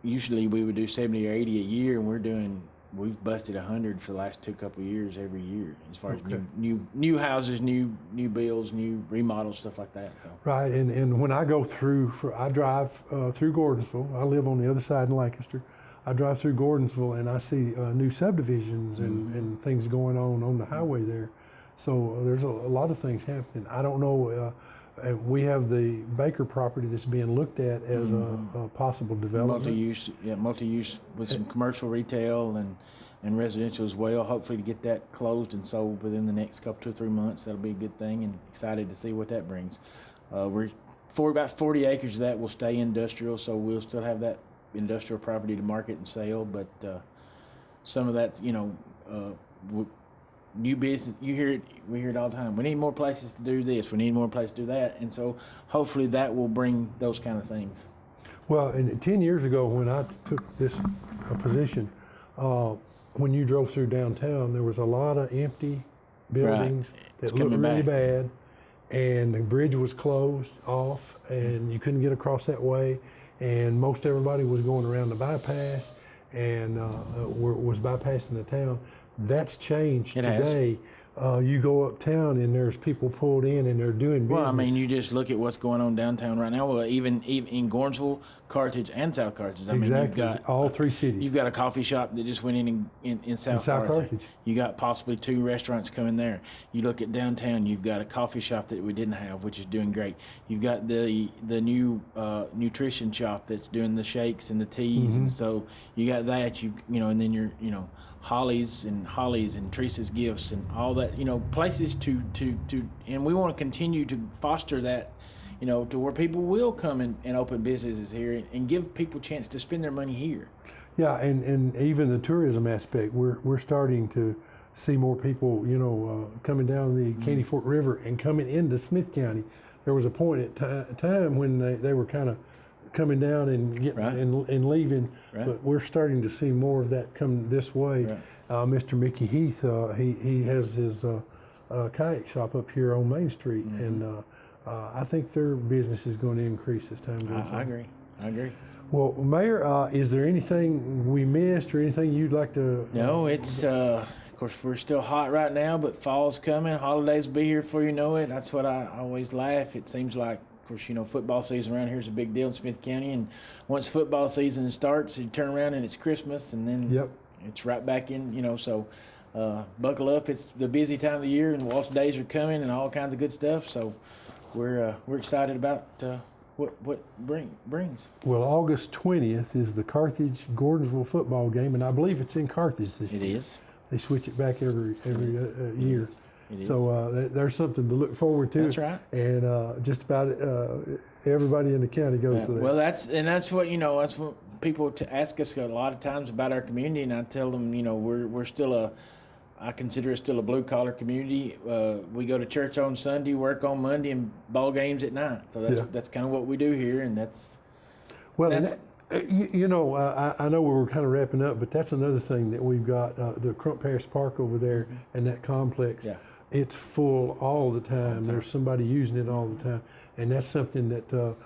usually we would do 70 or 80 a year, and we're doing we've busted 100 for the last couple of years every year as far as Okay. new houses, new builds, new remodels, stuff like that. So. Right, and when I go through, I drive through Gordonsville. I live on the other side in Lancaster. I drive through Gordonsville and I see new subdivisions and things going on the highway there. So there's a lot of things happening. I don't know. We have the Baker property that's being looked at as a possible development. Multi-use with some commercial retail and residential as well. Hopefully to get that closed and sold within the next 2 or 3 months. That'll be a good thing, and excited to see what that brings. We're for about 40 acres of that will stay industrial, so we'll still have that industrial property to market and sell. But some of that, new business, we hear it all the time. We need more places to do this. We need more places to do that. And so hopefully that will bring those kind of things. Well, and 10 years ago when I took this position, when you drove through downtown, there was a lot of empty buildings that looked really bad, and the bridge was closed off, and you couldn't get across that way, and most everybody was going around the bypass and was bypassing the town. That's changed today. You go uptown and there's people pulled in and they're doing business. Well, I mean, you just look at what's going on downtown right now. Well, even in Gordonsville, Carthage, and South Carthage. I mean, you've got all three cities. You've got a coffee shop that just went in South Carthage. You got possibly 2 restaurants coming there. You look at downtown, you've got a coffee shop that we didn't have, which is doing great. You've got the new nutrition shop that's doing the shakes and the teas, and so you got that. And then you're Holly's and Teresa's Gifts and all that, places to and we want to continue to foster that, to where people will come and open businesses here and give people a chance to spend their money here. Yeah, and even the tourism aspect, we're starting to see more people, coming down the Caney Fork River and coming into Smith County. There was a point at time when they were kind of coming down and getting and leaving, but we're starting to see more of that come this way. Mr. Mickey Heath, he has his kayak shop up here on Main Street, and I think their business is going to increase as time goes on. I agree. Well, Mayor, is there anything we missed or anything you'd like to? No, it's of course we're still hot right now, but fall's coming. Holidays will be here before you know it. That's what I always laugh. It seems like, of course, football season around here is a big deal in Smith County, and once football season starts, you turn around and it's Christmas, and then it's right back in. So buckle up. It's the busy time of the year, and Walt's days are coming, and all kinds of good stuff. So we're excited about what brings. Well, August 20th is the Carthage Gordonsville football game, and I believe it's in Carthage this year. It is. They switch it back every year. It is. So there's something to look forward to. That's right. And just about everybody in the county goes to that. Well, that's what people ask us a lot of times about our community, and I tell them, we're still I consider it still a blue collar community. We go to church on Sunday, work on Monday, and ball games at night. So that's kind of what we do here, and that's. Well, I know we were kind of wrapping up, but that's another thing that we've got, the Crump Paris Park over there and that complex. Yeah. It's full all the time. There's somebody using it all the time. And that's something that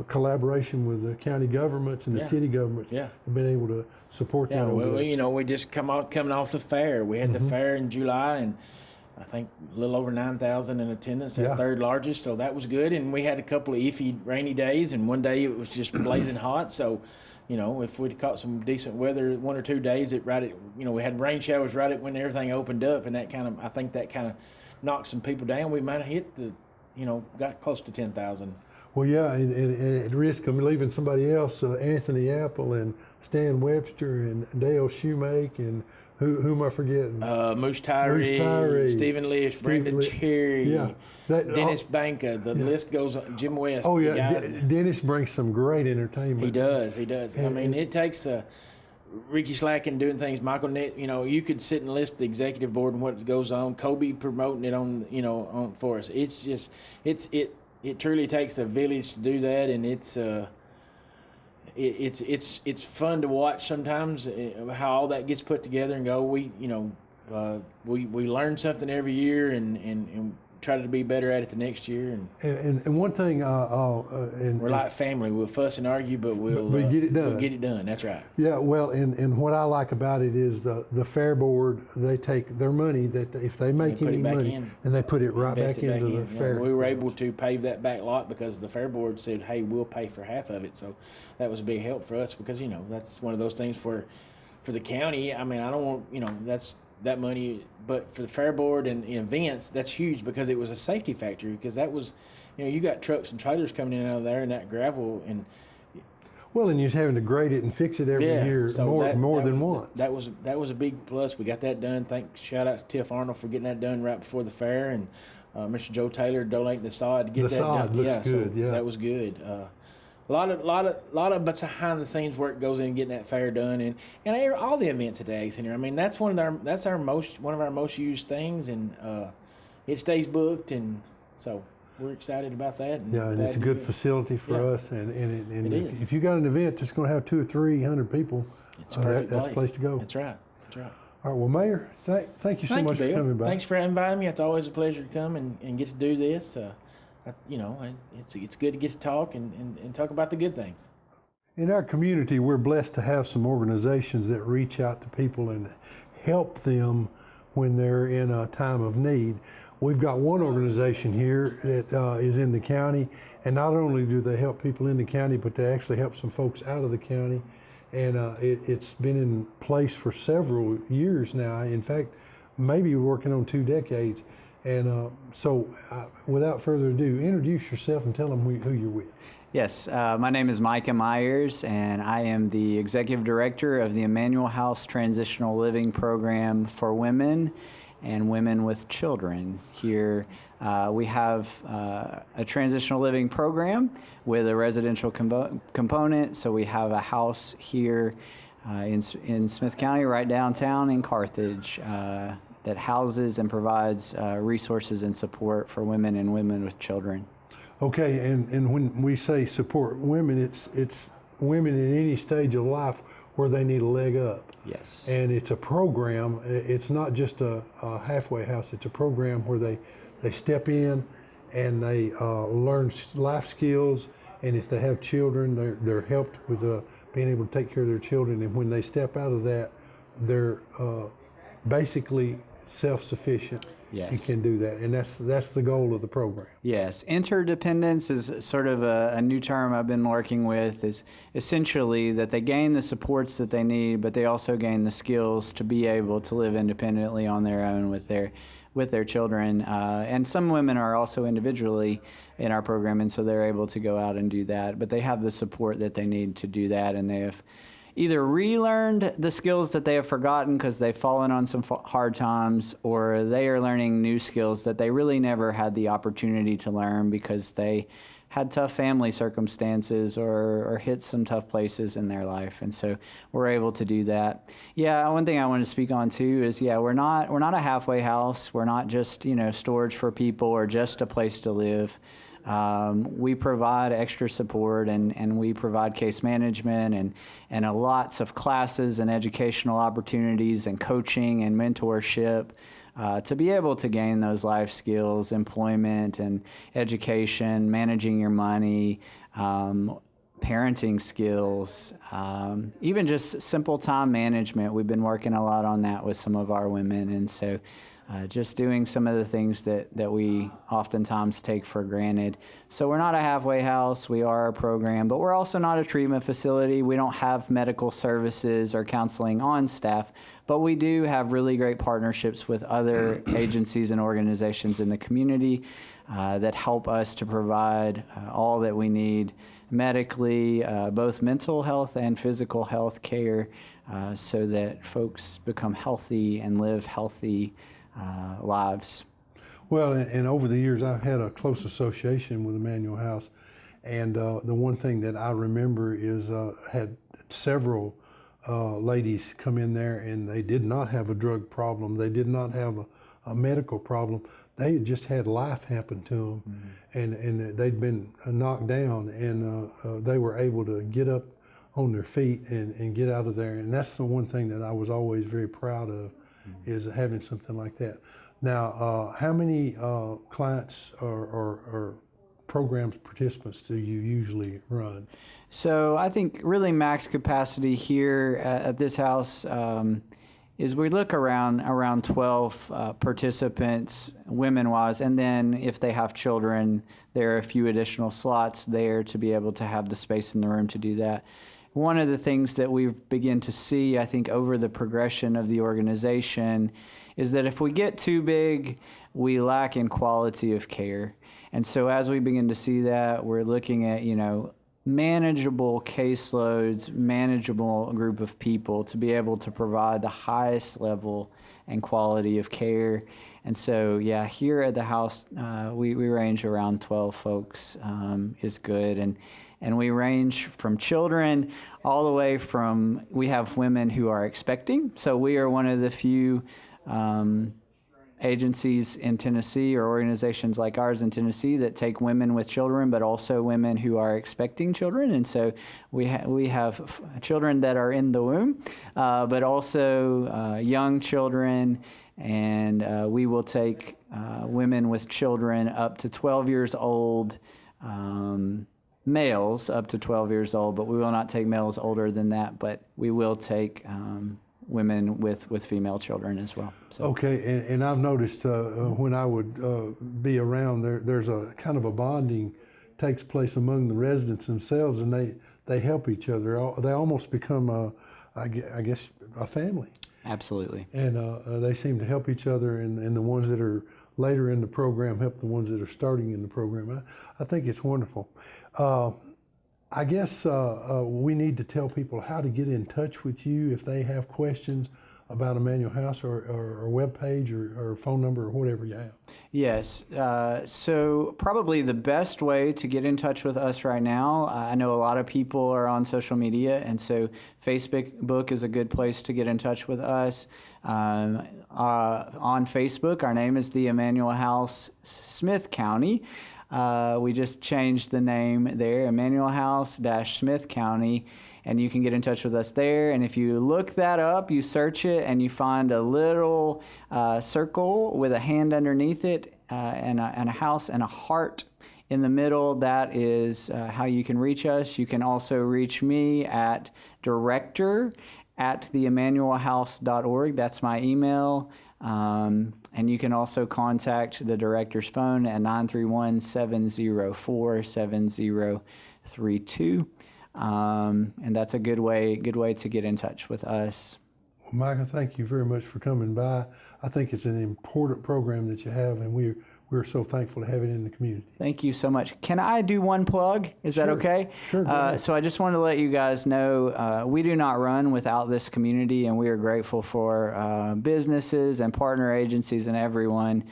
collaboration with the county governments and the city governments have been able to support that. We just coming off the fair. We had the fair in July, and I think a little over 9,000 in attendance, at third largest, so that was good. And we had a couple of iffy rainy days, and one day it was just blazing hot. So, if we'd caught some decent weather 1 or 2 days, we had rain showers right when everything opened up, and I think that kind of knocked some people down. We might have hit got close to 10,000. Well, yeah, and at risk of leaving somebody else, Anthony Apple and Stan Webster and Dale Shoemake and who am I forgetting? Moose Tyree, Stephen Lish, Brendan Cherry, Dennis Banka. The list goes on. Jim West. Oh yeah, Dennis brings some great entertainment. He does. I mean, it takes Ricky Slacken doing things. Michael Nitt. You could sit and list the executive board and what goes on. Kobe promoting it on for us. It's just it truly takes a village to do that, and it's fun to watch sometimes how all that gets put together and go. we learn something every year and try to be better at it the next year. And one thing, We're like family. We'll fuss and argue, but we'll get it done. We'll get it done. That's right. Yeah, well, and what I like about it is the fair board, they take their money that if they make any money, and they put it right back into the fair. We were able to pave that back lot because the fair board said, hey, we'll pay for half of it. So that was a big help for us because, that's one of those things for the county. I mean, I don't want, that's that money, but for the fair board and events, that's huge because it was a safety factor because that was, you got trucks and trailers coming in and out of there and that gravel and. Well, and you're having to grade it and fix it every year so more than once. That was a big plus. We got that done. Shout out to Tiff Arnold for getting that done right before the fair, and Mr. Joe Taylor donating the sod to get that done. Looks good. So that was good. A lot of behind the scenes work goes in getting that fair done, and all the events at the Ag Center. I mean, that's one of our most used things, and it stays booked, and so we're excited about that. And it's a good facility for us, and if you got an event that's going to have 200 or 300 people, it's a perfect that's the place to go. That's right. All right. Well, Mayor, thank you so much for coming by. Thanks for inviting me. It's always a pleasure to come and get to do this. It's good to get to talk and talk about the good things. In our community, we're blessed to have some organizations that reach out to people and help them when they're in a time of need. We've got one organization here that is in the county, and not only do they help people in the county, but they actually help some folks out of the county. And it's been in place for several years now. In fact, maybe working on 2 decades. And so without further ado, introduce yourself and tell them who you're with. Yes, my name is Micah Myers, and I am the Executive Director of the Emmanuel House Transitional Living Program for women and women with children. Here we have a transitional living program with a residential component, so we have a house here in Smith County, right downtown in Carthage, that houses and provides resources and support for women and women with children. Okay, and when we say support women, it's women in any stage of life where they need a leg up. Yes. And it's a program. It's not just a halfway house. It's a program where they step in and they learn life skills. And if they have children, they're helped with being able to take care of their children. And when they step out of that, they're basically self-sufficient. Yes. You can do that, and that's the goal of the program. Yes, interdependence is sort of a new term I've been working with, is essentially that they gain the supports that they need, but they also gain the skills to be able to live independently on their own with their children. And some women are also individually in our program, and so they're able to go out and do that, but they have the support that they need to do that, and they have either relearned the skills that they have forgotten because they've fallen on some hard times, or they are learning new skills that they really never had the opportunity to learn because they had tough family circumstances or hit some tough places in their life. And so we're able to do that. Yeah, one thing I want to speak on too is, we're not a halfway house. We're not just, storage for people or just a place to live. We provide extra support and we provide case management and lots of classes and educational opportunities and coaching and mentorship to be able to gain those life skills, employment and education, managing your money, parenting skills, even just simple time management. We've been working a lot on that with some of our women, and so just doing some of the things that we oftentimes take for granted. So we're not a halfway house, we are a program, but we're also not a treatment facility. We don't have medical services or counseling on staff, but we do have really great partnerships with other agencies and organizations in the community that help us to provide all that we need medically, both mental health and physical health care, so that folks become healthy and live healthy lives. Well, and over the years, I've had a close association with Emmanuel House, and the one thing that I remember is had several ladies come in there, and they did not have a drug problem. They did not have a medical problem. They had just had life happen to them, and they'd been knocked down, and they were able to get up on their feet and get out of there. And that's the one thing that I was always very proud of, is having something like that. Now, how many clients or programs participants do you usually run? So I think really max capacity here at this house is we look around 12 participants, women-wise, and then if they have children, there are a few additional slots there to be able to have the space in the room to do that. One of the things that we've begun to see, I think, over the progression of the organization is that if we get too big, we lack in quality of care. And so as we begin to see that, we're looking at, manageable caseloads, manageable group of people to be able to provide the highest level and quality of care. And so, yeah, here at the house, we range around 12 folks is good. And we range from children all the way from, we have women who are expecting. So we are one of the few agencies in Tennessee, or organizations like ours in Tennessee, that take women with children, but also women who are expecting children. And so we have children that are in the womb, but also young children, and we will take women with children up to 12 years old, males up to 12 years old, but we will not take males older than that, but we will take women with female children as well. So. Okay, and I've noticed when I would be around, there's a kind of a bonding takes place among the residents themselves, and they help each other. They almost become, I guess, a family. Absolutely. And they seem to help each other, and the ones that are later in the program help the ones that are starting in the program. I think it's wonderful. I guess we need to tell people how to get in touch with you if they have questions about Emmanuel House or web page or phone number or whatever you have. Yes. So probably the best way to get in touch with us right now, I know a lot of people are on social media, and so Facebook is a good place to get in touch with us. On Facebook, our name is the Emmanuel House Smith County. We just changed the name there, Emmanuel House-Smith County, and you can get in touch with us there. And if you look that up, you search it, and you find a little circle with a hand underneath it, and a house and a heart in the middle. That is how you can reach us. You can also reach me at director@theemmanuelhouse.org. That's my email. And you can also contact the director's phone at 931-704-7032. And that's a good way to get in touch with us. Well, Micah, thank you very much for coming by. I think it's an important program that you have, and we're so thankful to have it in the community. Thank you so much. Can I do one plug? Is that okay? Sure. So I just wanted to let you guys know we do not run without this community, and we are grateful for businesses and partner agencies and everyone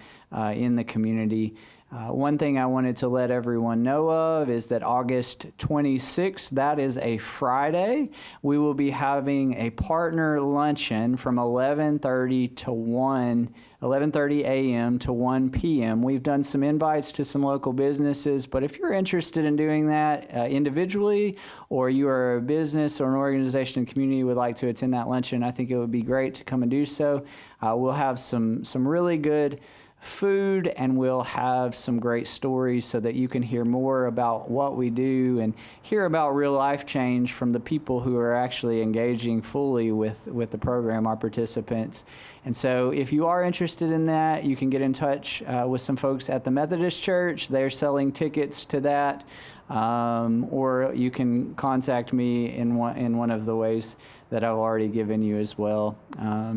in the community. One thing I wanted to let everyone know of is that August 26th, that is a Friday, we will be having a partner luncheon from 11:30 a.m. to 1 p.m. We've done some invites to some local businesses, but if you're interested in doing that individually, or you are a business or an organization in the community who would like to attend that luncheon, I think it would be great to come and do so. We'll have some really good food, and we'll have some great stories so that you can hear more about what we do and hear about real life change from the people who are actually engaging fully with the program, our participants. And so if you are interested in that, you can get in touch with some folks at the Methodist Church. They're selling tickets to that. Or you can contact me in one of the ways that I've already given you as well.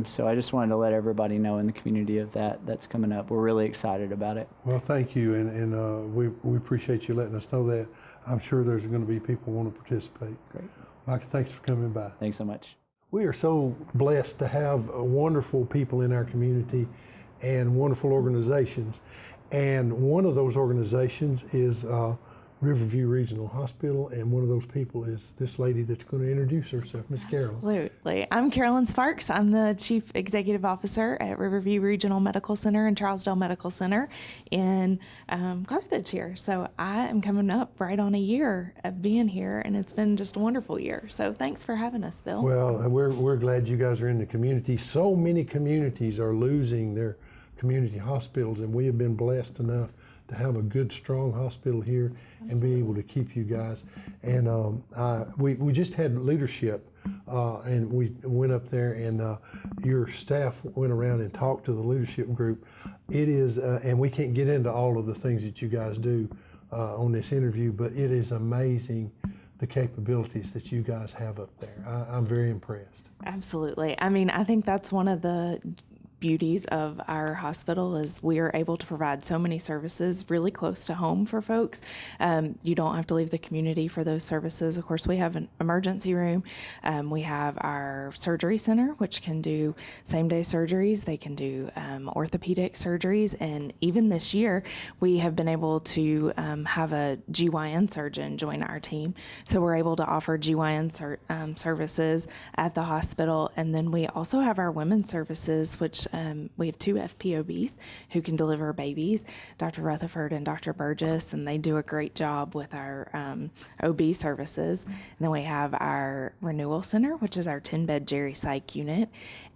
So I just wanted to let everybody know in the community of that's coming up. We're really excited about it. Well, thank you, and we appreciate you letting us know that. I'm sure there's going to be people who want to participate. Great. Mike, thanks for coming by. Thanks so much. We are so blessed to have wonderful people in our community and wonderful organizations. And one of those organizations is Riverview Regional Hospital, and one of those people is this lady that's going to introduce herself, Miss Carolyn. Absolutely. I'm Carolyn Sparks. I'm the Chief Executive Officer at Riverview Regional Medical Center and Charlesdale Medical Center in Carthage here. So I am coming up right on a year of being here, and it's been just a wonderful year. So thanks for having us, Bill. Well, we're glad you guys are in the community. So many communities are losing their community hospitals, and we have been blessed enough to have a good, strong hospital here and be able to keep you guys. And we just had leadership, and we went up there, and your staff went around and talked to the leadership group. It is, and we can't get into all of the things that you guys do on this interview, but it is amazing the capabilities that you guys have up there. I'm very impressed. Absolutely. I mean, I think that's one of the beauties of our hospital is we are able to provide so many services really close to home for folks. You don't have to leave the community for those services. Of course, we have an emergency room. We have our surgery center, which can do same-day surgeries. They can do orthopedic surgeries. And even this year, we have been able to have a GYN surgeon join our team. So we're able to offer GYN services at the hospital. And then we also have our women's services, which we have 2 FPOBs who can deliver babies, Dr. Rutherford and Dr. Burgess, and they do a great job with our OB services. And then we have our renewal center, which is our 10-bed Jerry Psych unit.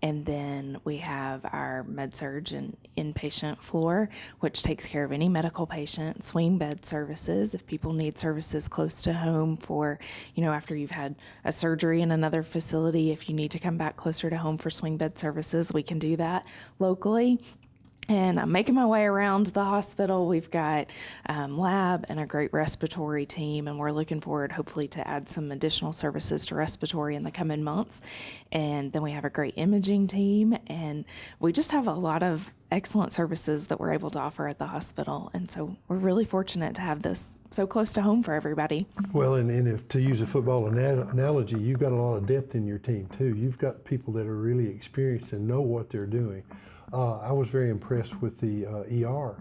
And then we have our med-surg and inpatient floor, which takes care of any medical patient, swing bed services. If people need services close to home for, after you've had a surgery in another facility, if you need to come back closer to home for swing bed services, we can do that locally. And I'm making my way around the hospital. We've got lab and a great respiratory team, and we're looking forward, hopefully, to add some additional services to respiratory in the coming months. And then we have a great imaging team, and we just have a lot of excellent services that we're able to offer at the hospital. And so we're really fortunate to have this so close to home for everybody. Well, and if to use a football analogy, you've got a lot of depth in your team, too. You've got people that are really experienced and know what they're doing. I was very impressed with the ER,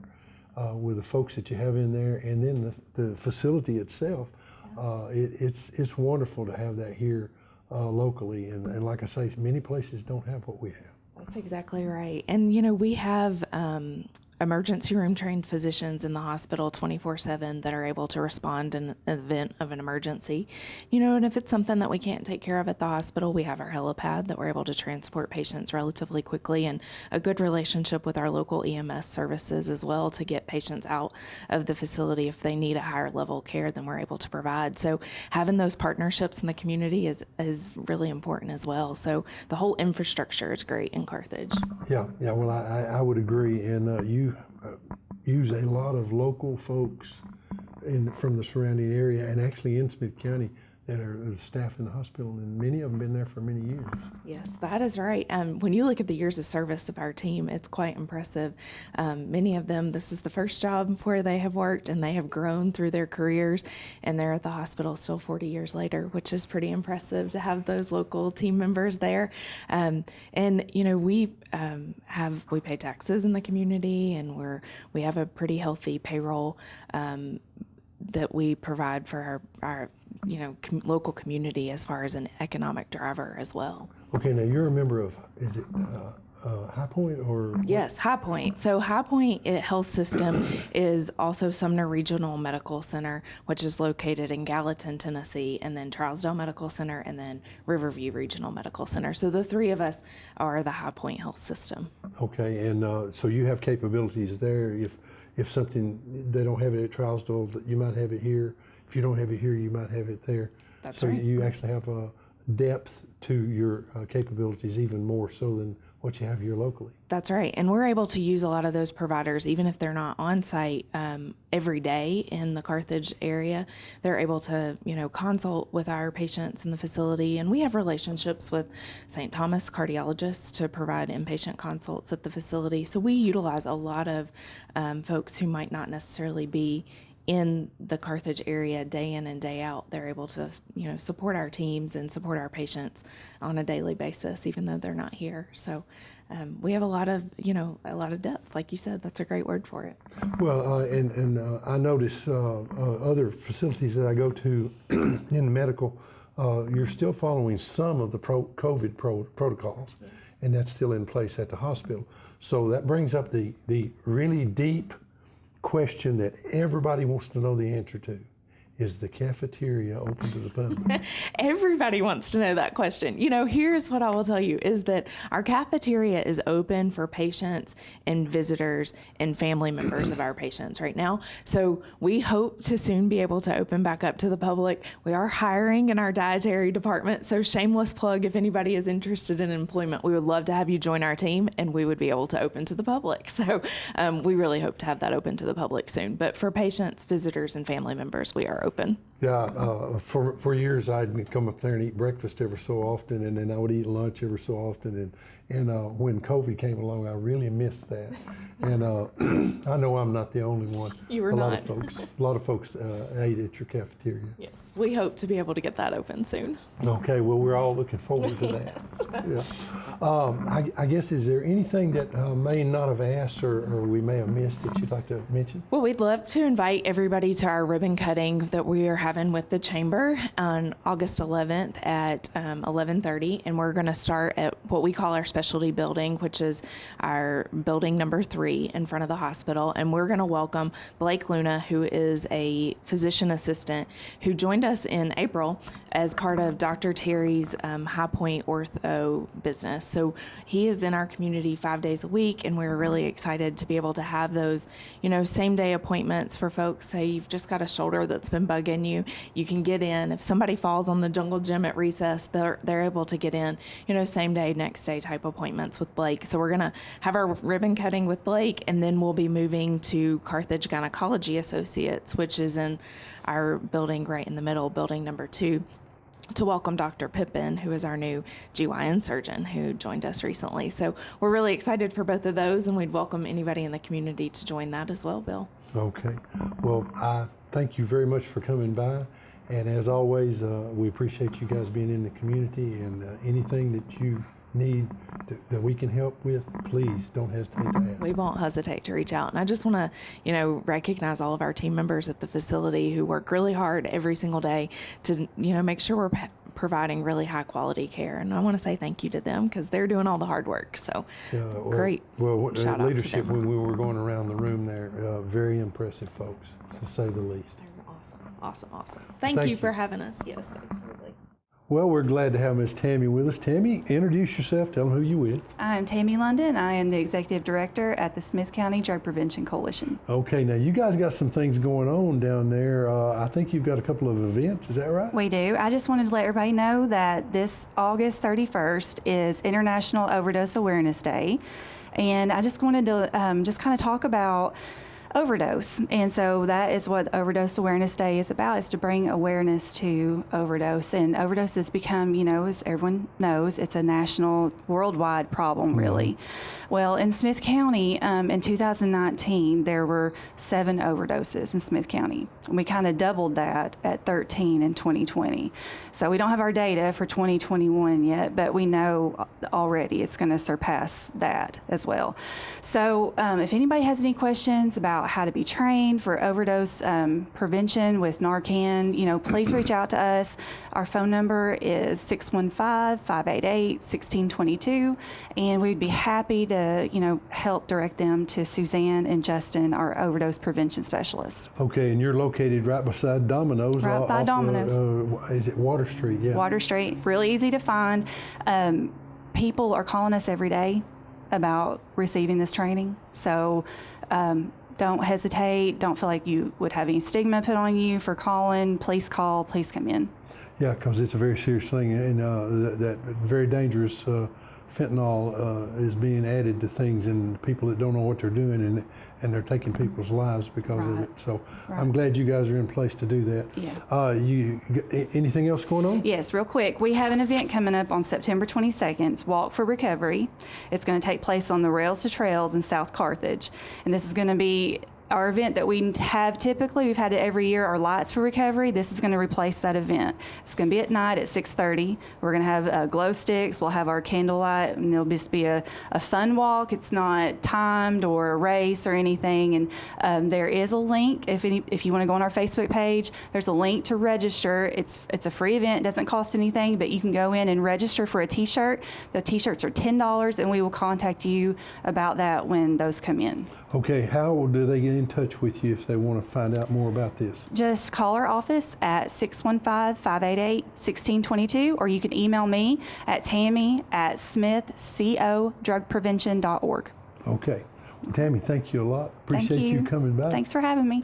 with the folks that you have in there, and then the facility itself. It's wonderful to have that here locally, and like I say, many places don't have what we have. That's exactly right. And, we have emergency room trained physicians in the hospital 24/7 that are able to respond in an event of an emergency. And if it's something that we can't take care of at the hospital, we have our helipad that we're able to transport patients relatively quickly, and a good relationship with our local EMS services as well to get patients out of the facility if they need a higher level care than we're able to provide. So having those partnerships in the community is really important as well. So the whole infrastructure is great in Carthage. Yeah. Well, I would agree, and you use a lot of local folks from the surrounding area, and actually in Smith County, that are staff in the hospital, and many of them been there for many years. Yes, that is right. When you look at the years of service of our team, it's quite impressive. Many of them, this is the first job where they have worked, and they have grown through their careers, and they're at the hospital still 40 years later, which is pretty impressive to have those local team members there. We pay taxes in the community, and we have a pretty healthy payroll that we provide for our local community as far as an economic driver as well. Okay, now you're a member of, is it High Point or? Yes, High Point. So High Point Health System is also Sumner Regional Medical Center, which is located in Gallatin, Tennessee, and then Trousdale Medical Center, and then Riverview Regional Medical Center. So the 3 of us are the High Point Health System. Okay, and so you have capabilities there. If something, they don't have it at Trousdale, you might have it here. If you don't have it here, you might have it there. That's so right. You actually have a depth to your capabilities, even more so than what you have here locally. That's right. And we're able to use a lot of those providers, even if they're not on site every day in the Carthage area. They're able to, consult with our patients in the facility. And we have relationships with St. Thomas cardiologists to provide inpatient consults at the facility. So we utilize a lot of folks who might not necessarily be in the Carthage area day in and day out. They're able to, support our teams and support our patients on a daily basis, even though they're not here. So we have a lot of depth, like you said. That's a great word for it. Well, I notice other facilities that I go to in the medical, you're still following some of the COVID protocols, and that's still in place at the hospital. So that brings up the really deep question that everybody wants to know the answer to. Is the cafeteria open to the public? Everybody wants to know that question. Here's what I will tell you is that our cafeteria is open for patients and visitors and family members of our patients right now. So we hope to soon be able to open back up to the public. We are hiring in our dietary department. So shameless plug, if anybody is interested in employment, we would love to have you join our team and we would be able to open to the public. So we really hope to have that open to the public soon. But for patients, visitors, and family members, we are open. Yeah, for years I'd come up there and eat breakfast every so often, and then I would eat lunch every so often. And when COVID came along, I really missed that. And I know I'm not the only one. You were not. A lot of folks ate at your cafeteria. Yes, we hope to be able to get that open soon. Okay, well, we're all looking forward to that. Yes. Yeah. I guess, is there anything that may not have asked or we may have missed that you'd like to mention? Well, we'd love to invite everybody to our ribbon cutting that we are having with the Chamber on August 11th at 11:30, and we're going to start at what we call our specialty building, which is our building number 3 in front of the hospital, and we're going to welcome Blake Luna, who is a physician assistant who joined us in April as part of Dr. Terry's High Point Ortho business. So he is in our community 5 days a week, and we're really excited to be able to have those, same day appointments for folks. Say you've just got a shoulder that's been bugging you, you can get in. If somebody falls on the jungle gym at recess, they're able to get in, same day, next day type appointments with Blake. So we're going to have our ribbon cutting with Blake, and then we'll be moving to Carthage Gynecology Associates, which is in our building right in the middle, building number 2, to welcome Dr. Pippin, who is our new GYN surgeon who joined us recently. So we're really excited for both of those, and we'd welcome anybody in the community to join that as well, Bill. Okay. Well, I thank you very much for coming by. And as always, we appreciate you guys being in the community, and anything that you need that we can help with, please don't hesitate to ask. We won't hesitate to reach out. And I just want to, recognize all of our team members at the facility who work really hard every single day to, make sure we're providing really high quality care. And I want to say thank you to them because they're doing all the hard work. So great. Well, shout out leadership, to them. when we were going around the room there, very impressive folks, to say the least. They're awesome. Thank you for having us. Yes, absolutely. Well, we're glad to have Miss Tammy with us. Tammy, introduce yourself. Tell them who you're with. I'm Tammy London. I am the Executive Director at the Smith County Drug Prevention Coalition. Okay, now you guys got some things going on down there. I think you've got a couple of events. Is that right? We do. I just wanted to let everybody know that this August 31st is International Overdose Awareness Day. And I just wanted to just kind of talk about overdose. And so that is what Overdose Awareness Day is about, is to bring awareness to overdose. And overdose has become, as everyone knows, it's a national, worldwide problem, really. Well, in Smith County, in 2019, there were 7 overdoses in Smith County. We kind of doubled that at 13 in 2020. So we don't have our data for 2021 yet, but we know already it's going to surpass that as well. So if anybody has any questions about how to be trained for overdose prevention with Narcan, please reach out to us. Our phone number is 615-588-1622, and we'd be happy to, help direct them to Suzanne and Justin, our overdose prevention specialists. Okay, and you're located right beside Domino's. Right by Domino's. Is it Water Street? Yeah. Water Street, really easy to find. People are calling us every day about receiving this training, so don't hesitate. Don't feel like you would have any stigma put on you for calling. Please call. Please come in. Yeah, because it's a very serious thing, and that very dangerous fentanyl is being added to things, and people that don't know what they're doing, and they're taking people's lives because of it. So I'm glad you guys are in place to do that. Yeah. Anything else going on? Yes, real quick. We have an event coming up on September 22nd. It's Walk for Recovery. It's going to take place on the Rails to Trails in South Carthage, and this is going to be our event that we have typically, we've had it every year, our Lights for Recovery. This is going to replace that event. It's going to be at night at 6:30. We're going to have glow sticks. We'll have our candlelight, and it'll just be a fun walk. It's not timed or a race or anything. And there is a link if you want to go on our Facebook page. There's a link to register. It's a free event. It doesn't cost anything, but you can go in and register for a T-shirt. The T-shirts are $10, and we will contact you about that when those come in. Okay, how do they get in touch with you if they want to find out more about this? Just call our office at 615-588-1622, or you can email me at tammy@smithcodrugprevention.org. Okay. Tammy, thank you a lot. Appreciate Thank you. you coming by. Thanks for having me.